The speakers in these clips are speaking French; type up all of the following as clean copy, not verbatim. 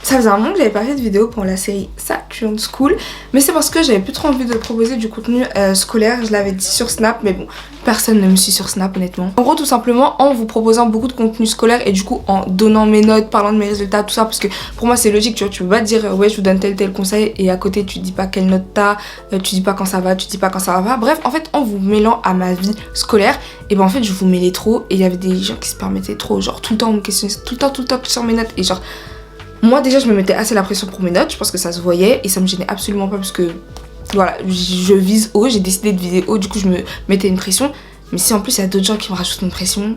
Ça faisait un moment que j'avais pas fait de vidéo pour la série Saturn School, mais c'est parce que j'avais plus trop envie de proposer du contenu scolaire. Je l'avais dit sur Snap, mais bon, personne ne me suit sur Snap honnêtement. En gros, tout simplement en vous proposant beaucoup de contenu scolaire et du coup en donnant mes notes, parlant de mes résultats, tout ça, parce que pour moi c'est logique, tu vois, tu peux pas dire ouais je vous donne tel conseil et à côté tu dis pas quelle note t'as, tu dis pas quand ça va, tu dis pas quand ça va pas. Bref, en fait en vous mêlant à ma vie scolaire, et ben en fait je vous mêlais trop et il y avait des gens qui se permettaient trop, genre tout le temps me questionner, tout le temps sur mes notes et genre... Moi déjà je me mettais assez la pression pour mes notes, je pense que ça se voyait et ça me gênait absolument pas parce que voilà, je vise haut, j'ai décidé de viser haut, du coup je me mettais une pression. Mais si en plus il y a d'autres gens qui me rajoutent une pression,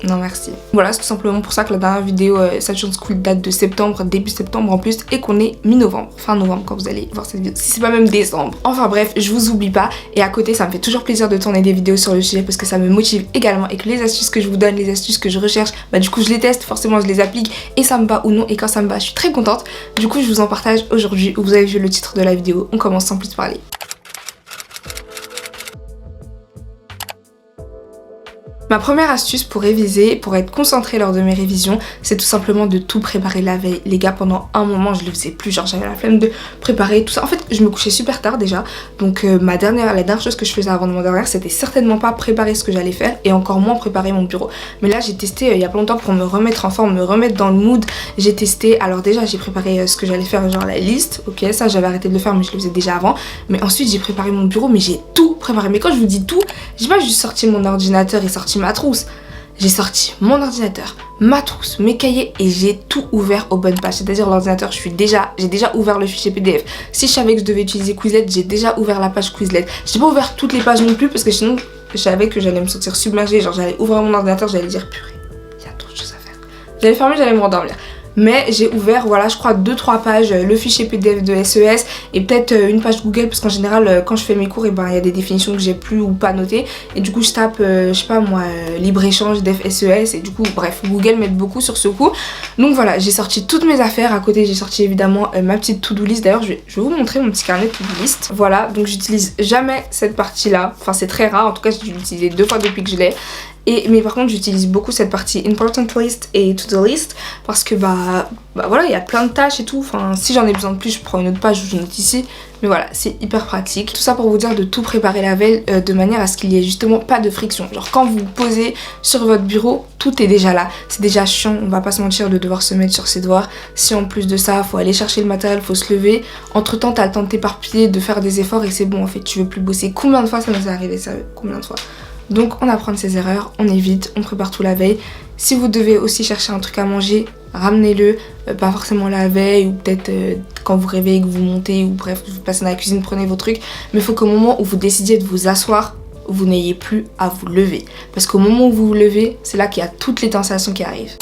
non merci. Voilà, c'est tout simplement pour ça que la dernière vidéo Saturn School date de septembre, début septembre en plus, et qu'on est mi-novembre, fin novembre quand vous allez voir cette vidéo, si c'est pas même décembre. Enfin bref, je vous oublie pas, et à côté ça me fait toujours plaisir de tourner des vidéos sur le sujet parce que ça me motive également et que les astuces que je vous donne, les astuces que je recherche, bah du coup je les teste, forcément je les applique et ça me va ou non, et quand ça me va je suis très contente. Du coup je vous en partage aujourd'hui, vous avez vu le titre de la vidéo, on commence sans plus parler. Ma première astuce pour réviser, pour être concentrée lors de mes révisions, c'est tout simplement de tout préparer la veille. Les gars, pendant un moment, je le faisais plus, genre j'avais la flemme de préparer tout ça. En fait, je me couchais super tard déjà, donc la dernière chose que je faisais avant de m'endormir, c'était certainement pas préparer ce que j'allais faire et encore moins préparer mon bureau. Mais là, j'ai testé il y a pas longtemps pour me remettre en forme, me remettre dans le mood. J'ai testé, alors déjà, j'ai préparé ce que j'allais faire, genre la liste, ok, ça j'avais arrêté de le faire, mais je le faisais déjà avant. Mais ensuite, j'ai préparé mon bureau, mais j'ai tout préparé. Mais quand je vous dis tout, j'ai pas juste sorti mon ordinateur et sorti ma trousse. J'ai sorti mon ordinateur, ma trousse, mes cahiers et j'ai tout ouvert aux bonnes pages. C'est-à-dire l'ordinateur, j'ai déjà ouvert le fichier PDF. Si je savais que je devais utiliser Quizlet, j'ai déjà ouvert la page Quizlet. J'ai pas ouvert toutes les pages non plus parce que sinon je savais que j'allais me sentir submergée. Genre j'allais ouvrir mon ordinateur, j'allais dire purée, il y a trop de choses à faire. J'allais fermer, j'allais me rendormir. Mais j'ai ouvert, voilà, je crois 2-3 pages, le fichier PDF de SES et peut-être une page Google parce qu'en général, quand je fais mes cours, et ben il y a des définitions que j'ai plus ou pas notées. Et du coup, je tape, je sais pas moi, libre-échange, def SES et du coup, bref, Google m'aide beaucoup sur ce coup. Donc voilà, j'ai sorti toutes mes affaires. À côté, j'ai sorti évidemment ma petite to-do list. D'ailleurs, je vais vous montrer mon petit carnet de to-do list. Voilà, donc j'utilise jamais cette partie-là. Enfin, c'est très rare. En tout cas, j'ai utilisé 2 fois depuis que je l'ai. Mais par contre j'utilise beaucoup cette partie important list et to-do list parce que bah voilà, il y a plein de tâches et tout. Enfin, si j'en ai besoin de plus, je prends une autre page où je note ici. Mais voilà, c'est hyper pratique. Tout ça pour vous dire de tout préparer la veille de manière à ce qu'il y ait justement pas de friction. Genre quand vous posez sur votre bureau, tout est déjà là. C'est déjà chiant, on va pas se mentir, de devoir se mettre sur ses devoirs. Si en plus de ça, faut aller chercher le matériel, faut se lever. Entre temps, t'as le temps de t'éparpiller, de faire des efforts et c'est bon en fait, tu veux plus bosser. Combien de fois ça nous est arrivé, ça? Combien de fois? Donc on apprend de ses erreurs, on évite, on prépare tout la veille. Si vous devez aussi chercher un truc à manger, ramenez-le, pas forcément la veille ou peut-être quand vous réveillez, que vous montez ou bref, vous passez dans la cuisine, prenez vos trucs. Mais il faut qu'au moment où vous décidiez de vous asseoir, vous n'ayez plus à vous lever. Parce qu'au moment où vous vous levez, c'est là qu'il y a toutes les tentations qui arrivent.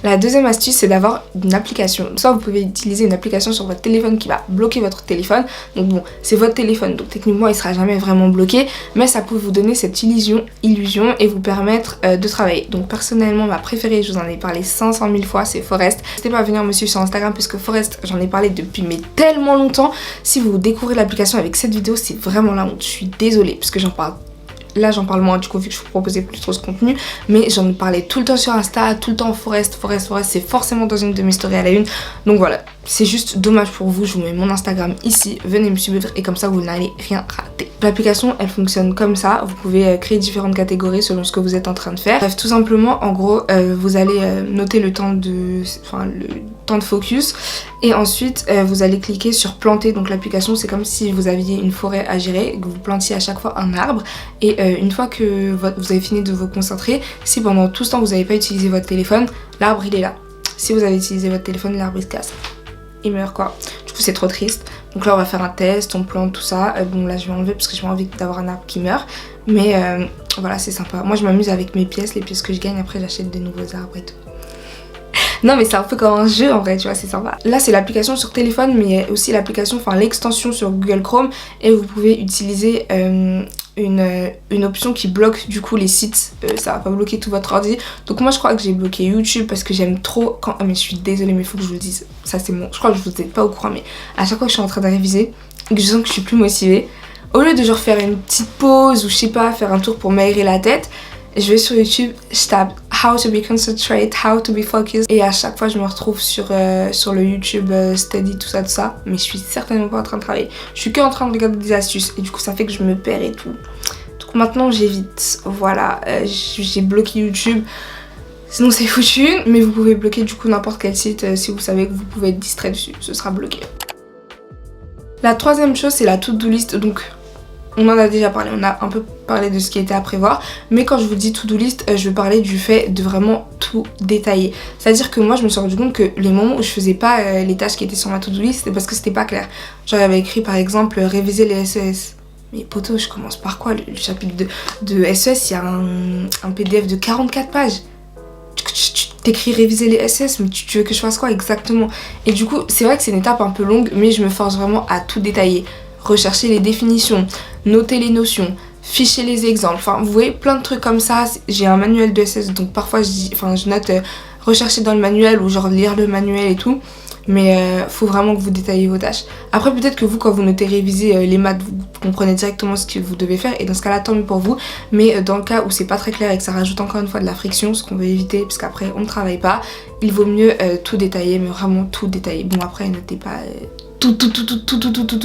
La deuxième astuce, c'est d'avoir une application. Soit vous pouvez utiliser une application sur votre téléphone qui va bloquer votre téléphone. Donc bon, c'est votre téléphone, donc techniquement il sera jamais vraiment bloqué, mais ça peut vous donner cette illusion et vous permettre de travailler. Donc personnellement, ma préférée, je vous en ai parlé 500 000 fois, c'est Forest. N'hésitez pas à venir me suivre sur Instagram puisque Forest, j'en ai parlé depuis mais tellement longtemps. Si vous découvrez l'application avec cette vidéo, c'est vraiment la honte. Je suis désolée puisque j'en parle. Là j'en parle moins du coup vu que je vous proposais plus trop ce contenu, mais j'en parlais tout le temps sur Insta, tout le temps Forest, c'est forcément dans une de mes stories à la une. Donc voilà, c'est juste dommage pour vous, je vous mets mon Instagram ici, venez me suivre et comme ça vous n'allez rien rater. L'application elle fonctionne comme ça, vous pouvez créer différentes catégories selon ce que vous êtes en train de faire. Bref, tout simplement en gros vous allez noter le temps de focus et ensuite vous allez cliquer sur planter. Donc l'application c'est comme si vous aviez une forêt à gérer, que vous plantiez à chaque fois un arbre et une fois que vous avez fini de vous concentrer, si pendant tout ce temps vous n'avez pas utilisé votre téléphone, l'arbre il est là. Si vous avez utilisé votre téléphone, l'arbre il se casse, il meurt quoi. Du coup c'est trop triste. Donc là on va faire un test, on plante tout ça. Bon là je vais enlever parce que j'ai pas envie d'avoir un arbre qui meurt, mais voilà c'est sympa. Moi je m'amuse avec mes pièces, les pièces que je gagne, après j'achète des nouveaux arbres et tout. Non mais c'est un peu comme un jeu en vrai, tu vois, c'est sympa. Là c'est l'application sur téléphone, mais il y a aussi l'application, enfin l'extension sur Google Chrome, et vous pouvez utiliser une option qui bloque du coup les sites, ça va pas bloquer tout votre ordi. Donc moi je crois que j'ai bloqué YouTube parce que j'aime trop quand... Ah mais je suis désolée mais faut que je vous le dise, ça c'est bon, je crois que je vous ai pas au courant, mais à chaque fois que je suis en train de réviser et que je sens que je suis plus motivée, au lieu de genre faire une petite pause ou je sais pas, faire un tour pour m'aérer la tête, je vais sur YouTube, je tape how to be concentrate, how to be focused. Et à chaque fois je me retrouve sur le YouTube study, tout ça. Mais je suis certainement pas en train de travailler. Je suis que en train de regarder des astuces et du coup ça fait que je me perds et tout. Donc maintenant j'évite. Voilà, j'ai bloqué YouTube. Sinon c'est foutu, mais vous pouvez bloquer du coup n'importe quel site si vous savez que vous pouvez être distrait dessus, ce sera bloqué. La troisième chose c'est la to-do list, donc on en a déjà parlé, on a un peu parlé de ce qui était à prévoir, mais quand je vous dis to-do list, je veux parler du fait de vraiment tout détailler. C'est-à-dire que moi je me suis rendu compte que les moments où je faisais pas les tâches qui étaient sur ma to-do list, c'était parce que c'était pas clair. Genre j'avais écrit par exemple réviser les SES. Mais poto, je commence par quoi? Le chapitre de SES, il y a un PDF de 44 pages. Tu t'écris réviser les SS, mais tu veux que je fasse quoi exactement? Et du coup c'est vrai que c'est une étape un peu longue, mais je me force vraiment à tout détailler. Rechercher les définitions, noter les notions, ficher les exemples, enfin vous voyez plein de trucs comme ça. J'ai un manuel de SS, donc parfois je note rechercher dans le manuel ou genre lire le manuel et tout. Mais faut vraiment que vous détaillez vos tâches. Après peut-être que vous quand vous notez réviser les maths, vous comprenez directement ce que vous devez faire et dans ce cas là tant mieux pour vous. Mais dans le cas où c'est pas très clair et que ça rajoute encore une fois de la friction, ce qu'on veut éviter parce qu'après on ne travaille pas, il vaut mieux tout détailler, mais vraiment tout détailler. Bon après notez pas tout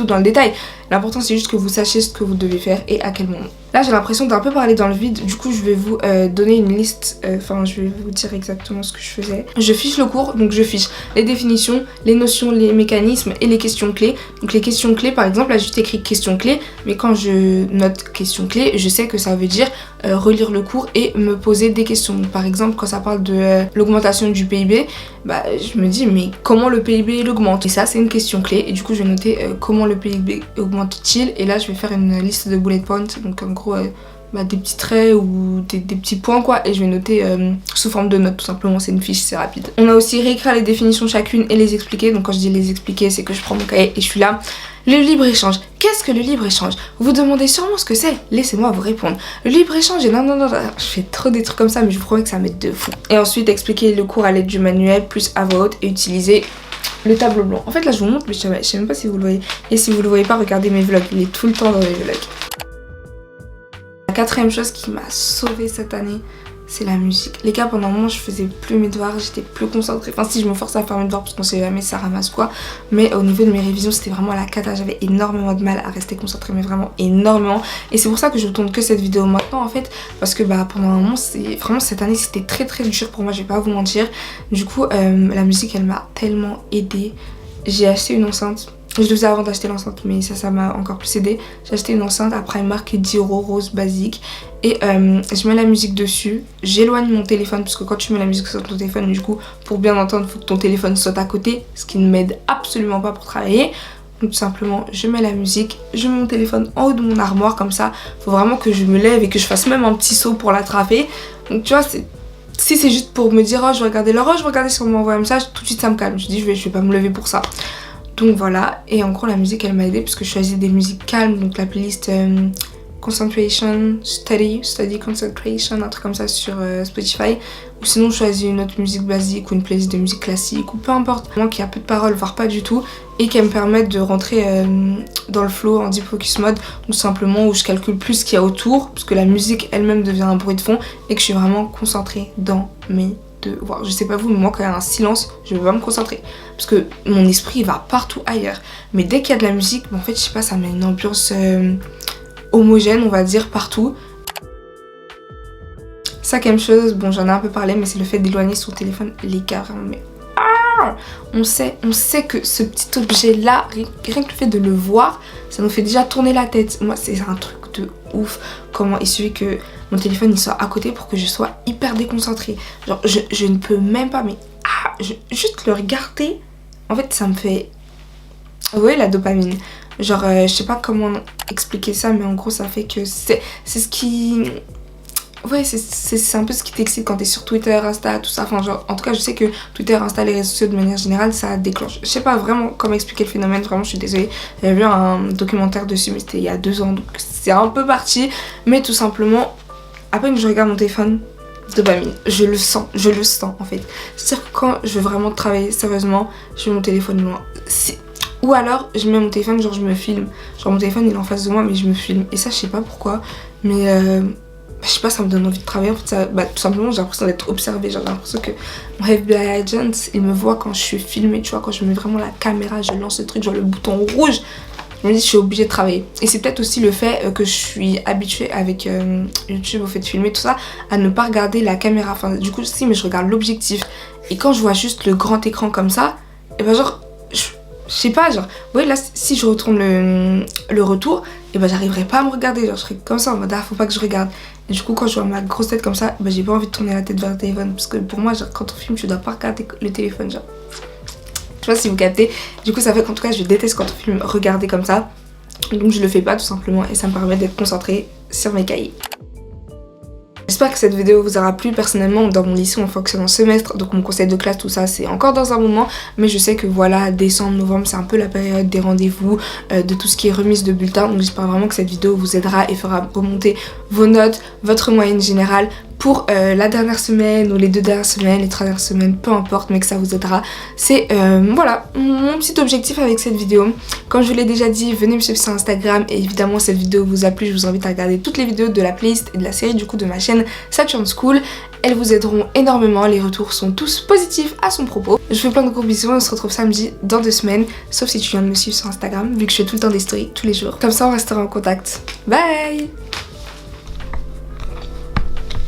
dans le détail. L'important c'est juste que vous sachiez ce que vous devez faire et à quel moment. Là j'ai l'impression d'un peu parler dans le vide, du coup je vais vous donner une liste, je vais vous dire exactement ce que je faisais. Je fiche le cours, donc je fiche les définitions, les notions, les mécanismes et les questions clés. Donc les questions clés par exemple, là j'ai juste écrit questions clés, mais quand je note questions clés, je sais que ça veut dire relire le cours et me poser des questions. Donc, par exemple quand ça parle de l'augmentation du PIB, bah je me dis mais comment le PIB augmente? Et ça c'est une question clé et du coup je vais noter comment le PIB augmente-t-il, et là je vais faire une liste de bullet points, donc en gros des petits traits ou des petits points quoi, et je vais noter sous forme de notes tout simplement, c'est une fiche, c'est rapide. On a aussi réécrire les définitions chacune et les expliquer, donc quand je dis les expliquer c'est que je prends mon cahier et je suis là. Le libre-échange, qu'est-ce que le libre-échange? Vous demandez sûrement ce que c'est, laissez-moi vous répondre. Le libre-échange, et non, je fais trop des trucs comme ça mais je vous promets que ça m'aide de fou. Et ensuite expliquer le cours à l'aide du manuel plus à voix haute et utiliser le tableau blanc. En fait là je vous montre mais je sais même pas si vous le voyez, et si vous le voyez pas regardez mes vlogs, il est tout le temps dans mes vlogs. La quatrième chose qui m'a sauvée cette année, c'est la musique. Les gars, pendant un moment, je faisais plus mes devoirs, j'étais plus concentrée. Enfin, si je me forçais à faire mes devoirs parce qu'on sait jamais ça ramasse quoi. Mais au niveau de mes révisions, c'était vraiment la cata. J'avais énormément de mal à rester concentrée, mais vraiment énormément. Et c'est pour ça que je tourne que cette vidéo maintenant en fait. Parce que pendant un moment, vraiment cette année, c'était très très dur pour moi, je vais pas vous mentir. Du coup, la musique, elle m'a tellement aidée. J'ai acheté une enceinte. Je le faisais avant d'acheter l'enceinte, mais ça m'a encore plus aidé. J'ai acheté une enceinte à Primark 10 € rose basique. Et je mets la musique dessus. J'éloigne mon téléphone, parce que quand tu mets la musique sur ton téléphone, du coup, pour bien entendre, il faut que ton téléphone soit à côté. Ce qui ne m'aide absolument pas pour travailler. Donc tout simplement, je mets la musique, je mets mon téléphone en haut de mon armoire, comme ça. Faut vraiment que je me lève et que je fasse même un petit saut pour l'attraper. Donc tu vois, si c'est juste pour me dire, oh je vais regarder l'heure, oh je vais regarder si on m'envoie un message, tout de suite ça me calme. Je dis, je vais pas me lever pour ça. Donc voilà, et en gros la musique elle m'a aidée parce que je choisis des musiques calmes, donc la playlist Concentration, Study Concentration, un truc comme ça sur Spotify, ou sinon je choisis une autre musique basique ou une playlist de musique classique ou peu importe, moi qui a peu de paroles voire pas du tout, et qui me permettent de rentrer dans le flow en deep focus mode, tout simplement où je calcule plus ce qu'il y a autour parce que la musique elle-même devient un bruit de fond et que je suis vraiment concentrée dans mes devoirs. Je sais pas vous, mais moi quand il y a un silence, je vais pas me concentrer parce que mon esprit va partout ailleurs. Mais dès qu'il y a de la musique, en fait je sais pas, ça met une ambiance homogène on va dire partout. Cinquième chose, bon j'en ai un peu parlé, mais c'est le fait d'éloigner son téléphone, les gars, vraiment, mais on sait que ce petit objet là, rien que le fait de le voir, ça nous fait déjà tourner la tête. Moi c'est un truc de ouf, comment il suffit que mon téléphone il soit à côté pour que je sois hyper déconcentrée. Genre je ne peux même pas, mais juste le regarder, en fait ça me fait, vous voyez la dopamine. Genre je sais pas comment expliquer ça, mais en gros ça fait que c'est ce qui... Ouais, c'est un peu ce qui t'excite quand t'es sur Twitter, Insta, tout ça. Enfin, genre, en tout cas, je sais que Twitter, Insta, les réseaux sociaux de manière générale, ça déclenche. Je sais pas vraiment comment expliquer le phénomène, vraiment, je suis désolée. J'avais vu un documentaire dessus, mais c'était il y a 2 ans, donc c'est un peu parti. Mais tout simplement, à peine que je regarde mon téléphone, dopamine, je le sens en fait. C'est-à-dire que quand je veux vraiment travailler sérieusement, je mets mon téléphone loin. Ou alors, je mets mon téléphone, genre je me filme. Genre mon téléphone il est en face de moi, mais je me filme. Et ça, je sais pas pourquoi, mais je sais pas, ça me donne envie de travailler. En fait, ça, tout simplement, j'ai l'impression d'être observée. J'ai l'impression que mon FBI agent, il me voit quand je suis filmée, tu vois, quand je mets vraiment la caméra, je lance le truc, genre le bouton rouge. Je me dis, je suis obligée de travailler. Et c'est peut-être aussi le fait que je suis habituée avec YouTube, au fait de filmer, tout ça, à ne pas regarder la caméra. Enfin, du coup, si, mais je regarde l'objectif. Et quand je vois juste le grand écran comme ça, et ben genre, je sais pas, genre, vous voyez là, si je retourne le retour, et ben j'arriverai pas à me regarder. Genre, je serais comme ça en mode, ah, faut pas que je regarde. Et du coup, quand je vois ma grosse tête comme ça, ben j'ai pas envie de tourner la tête vers le téléphone. Parce que pour moi, genre, quand on filme, tu dois pas regarder le téléphone, genre. Je sais pas si vous captez. Du coup, ça fait qu'en tout cas, je déteste quand on filme regarder comme ça. Donc, je le fais pas tout simplement et ça me permet d'être concentrée sur mes cahiers. J'espère que cette vidéo vous aura plu. Personnellement, dans mon lycée on fonctionne en semestre, donc mon conseil de classe, tout ça c'est encore dans un moment, mais je sais que voilà, décembre, novembre c'est un peu la période des rendez-vous, de tout ce qui est remise de bulletins, donc j'espère vraiment que cette vidéo vous aidera et fera remonter vos notes, votre moyenne générale pour la dernière semaine ou les 2 dernières semaines, les 3 dernières semaines, peu importe, mais que ça vous aidera. C'est voilà mon petit objectif avec cette vidéo. Comme je vous l'ai déjà dit, venez me suivre sur Instagram et évidemment cette vidéo vous a plu, je vous invite à regarder toutes les vidéos de la playlist et de la série du coup de ma chaîne Saturn School. Elles vous aideront énormément, les retours sont tous positifs à son propos. Je vous fais plein de gros bisous, on se retrouve samedi dans 2 semaines, sauf si tu viens de me suivre sur Instagram, vu que je fais tout le temps des stories tous les jours. Comme ça on restera en contact. Bye!